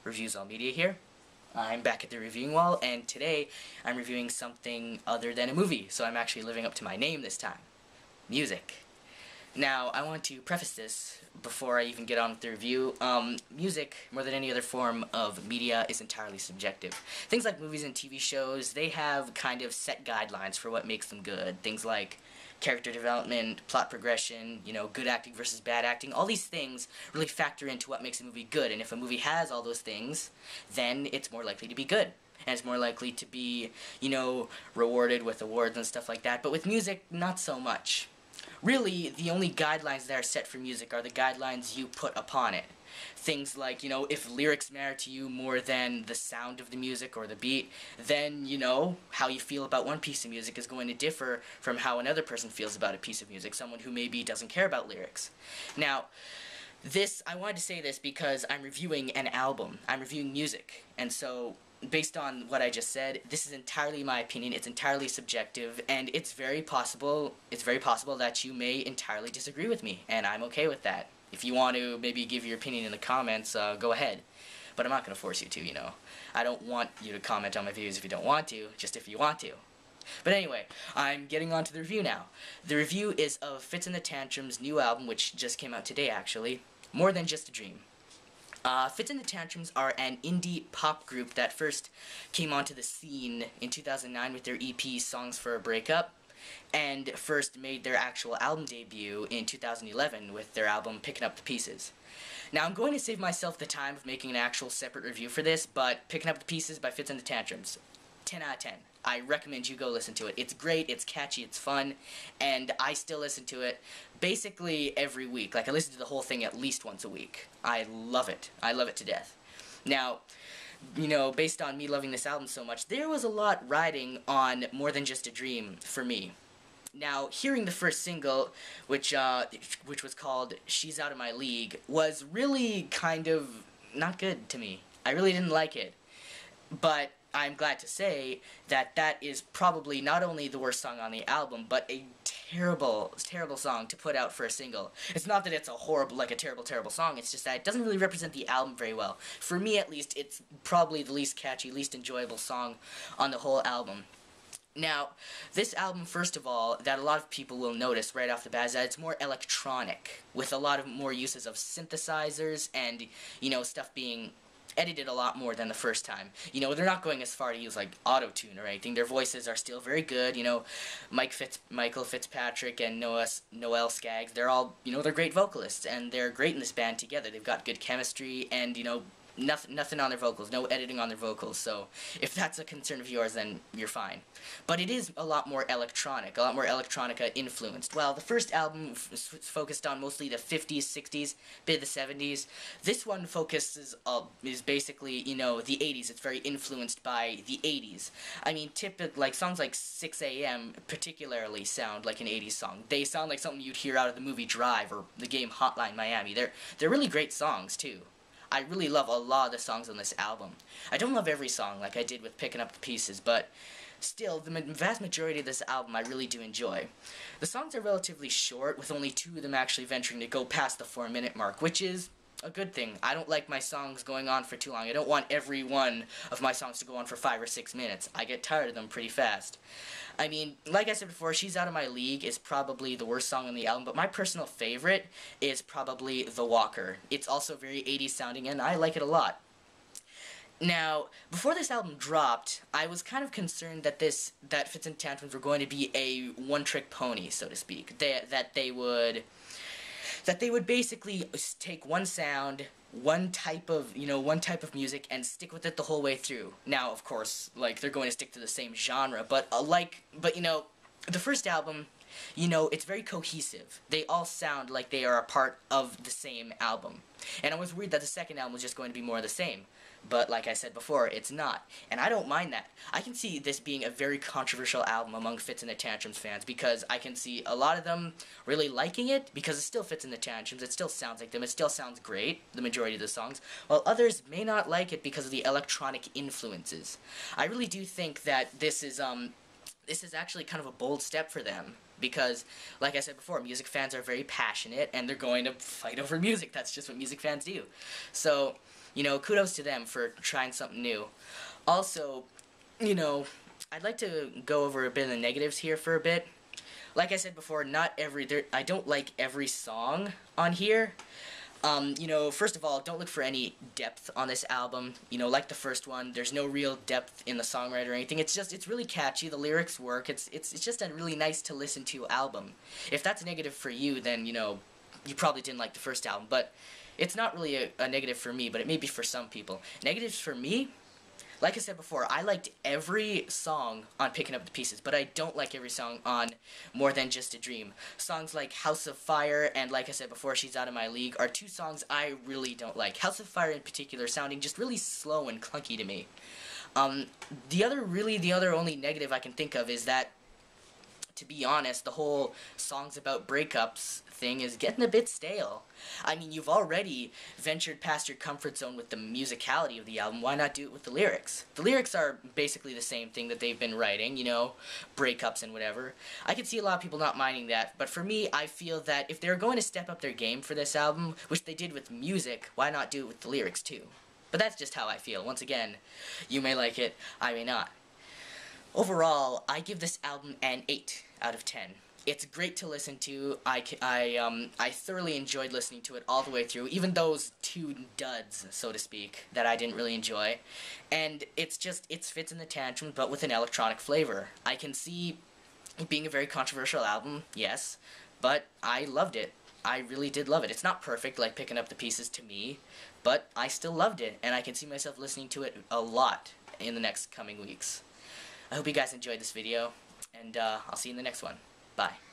Reviews All Media here. I'm back at the reviewing wall, and today I'm reviewing something other than a movie, so I'm actually living up to my name this time. Music. Now, I want to preface this before I even get on with the review. Music, more than any other form of media, is entirely subjective. Things like movies and TV shows, they have kind of set guidelines for what makes them good. Things like character development, plot progression, good acting versus bad acting. All these things really factor into what makes a movie good, and if a movie has all those things, then it's more likely to be good. And it's more likely to be, rewarded with awards and stuff like that. But with music, not so much. Really, the only guidelines that are set for music are the guidelines you put upon it. Things like, if lyrics matter to you more than the sound of the music or the beat, then, how you feel about one piece of music is going to differ from how another person feels about a piece of music, someone who maybe doesn't care about lyrics. Now, I wanted to say this because I'm reviewing an album. I'm reviewing music, and so based on what I just said, this is entirely my opinion, it's entirely subjective, and it's very possible that you may entirely disagree with me, and I'm okay with that. If you want to maybe give your opinion in the comments, go ahead. But I'm not going to force you to, I don't want you to comment on my videos if you don't want to, just if you want to. But anyway, I'm getting on to the review now. The review is of Fitz and the Tantrums' new album, which just came out today, actually, More Than Just a Dream. Fitz and the Tantrums are an indie pop group that first came onto the scene in 2009 with their EP Songs for a Breakup, and first made their actual album debut in 2011 with their album Picking Up the Pieces. Now, I'm going to save myself the time of making an actual separate review for this, but Picking Up the Pieces by Fitz and the Tantrums, 10 out of 10. I recommend you go listen to it. It's great, it's catchy, it's fun, and I still listen to it basically every week. Like, I listen to the whole thing at least once a week. I love it. I love it to death. Now, based on me loving this album so much, there was a lot riding on More Than Just a Dream for me. Now, hearing the first single, which was called She's Out of My League, was really kind of not good to me. I really didn't like it. But I'm glad to say that that is probably not only the worst song on the album, but a terrible, terrible song to put out for a single. It's not that it's a terrible, terrible song, it's just that it doesn't really represent the album very well. For me, at least, it's probably the least catchy, least enjoyable song on the whole album. Now, this album, first of all, that a lot of people will notice right off the bat is that it's more electronic, with a lot of more uses of synthesizers and, stuff being edited a lot more than the first time. They're not going as far to use, like, auto-tune or anything. Their voices are still very good, Michael Fitzpatrick and Noel Skaggs, they're all, they're great vocalists, and they're great in this band together. They've got good chemistry, and, nothing on their vocals, no editing on their vocals, so if that's a concern of yours, then you're fine. But it is a lot more electronic, a lot more electronica influenced. Well, the first album focused on mostly the 50s, 60s, bit of the 70s. This one focuses, is basically, the 80s. It's very influenced by the 80s. I mean, songs like 6 a.m. particularly sound like an 80s song. They sound like something you'd hear out of the movie Drive or the game Hotline Miami. They're really great songs, too. I really love a lot of the songs on this album. I don't love every song like I did with Picking Up the Pieces, but still, the vast majority of this album I really do enjoy. The songs are relatively short, with only 2 of them actually venturing to go past the 4-minute mark, which is a good thing. I don't like my songs going on for too long. I don't want every one of my songs to go on for 5 or 6 minutes. I get tired of them pretty fast. I mean, like I said before, She's Out of My League is probably the worst song on the album, but my personal favorite is probably The Walker. It's also very 80s sounding, and I like it a lot. Now, before this album dropped, I was kind of concerned that Fitz and Tantrums were going to be a one-trick pony, so to speak. That they would basically take one sound, one type of music, and stick with it the whole way through. Now, of course, they're going to stick to the same genre, but the first album, it's very cohesive. They all sound like they are a part of the same album. And I was worried that the second album was just going to be more of the same. But like I said before, it's not. And I don't mind that. I can see this being a very controversial album among Fitz and the Tantrums fans, because I can see a lot of them really liking it, because it still fits in the Tantrums, it still sounds like them, it still sounds great, the majority of the songs, while others may not like it because of the electronic influences. I really do think that this is actually kind of a bold step for them, because, like I said before, music fans are very passionate, and they're going to fight over music. That's just what music fans do. So, You know, kudos to them for trying something new. Also, you know, I'd like to go over a bit of the negatives here for a bit. Like I said before, I don't like every song on here. You know, first of all, don't look for any depth on this album. You know, like the first one, there's no real depth in the songwriter or anything. It's really catchy. The lyrics work. It's just a really nice to listen to album. If that's negative for you, then, you know, you probably didn't like the first album. But it's not really a negative for me, but it may be for some people. Negatives for me, like I said before, I liked every song on Picking Up the Pieces, but I don't like every song on More Than Just a Dream. Songs like House of Fire and, like I said before, She's Out of My League are two songs I really don't like. House of Fire in particular sounding just really slow and clunky to me. The other only negative I can think of is that, to be honest, the whole songs about breakups thing is getting a bit stale. I mean, you've already ventured past your comfort zone with the musicality of the album. Why not do it with the lyrics? The lyrics are basically the same thing that they've been writing, you know, breakups and whatever. I could see a lot of people not minding that, but for me, I feel that if they're going to step up their game for this album, which they did with music, why not do it with the lyrics too? But that's just how I feel. Once again, you may like it, I may not. Overall, I give this album an 8 out of 10. It's great to listen to. I thoroughly enjoyed listening to it all the way through, even those two duds, so to speak, that I didn't really enjoy. And it's Fitz and the Tantrums, but with an electronic flavor. I can see it being a very controversial album, yes, but I loved it. I really did love it. It's not perfect, like Picking Up the Pieces to me, but I still loved it, and I can see myself listening to it a lot in the next coming weeks. I hope you guys enjoyed this video, and I'll see you in the next one. Bye.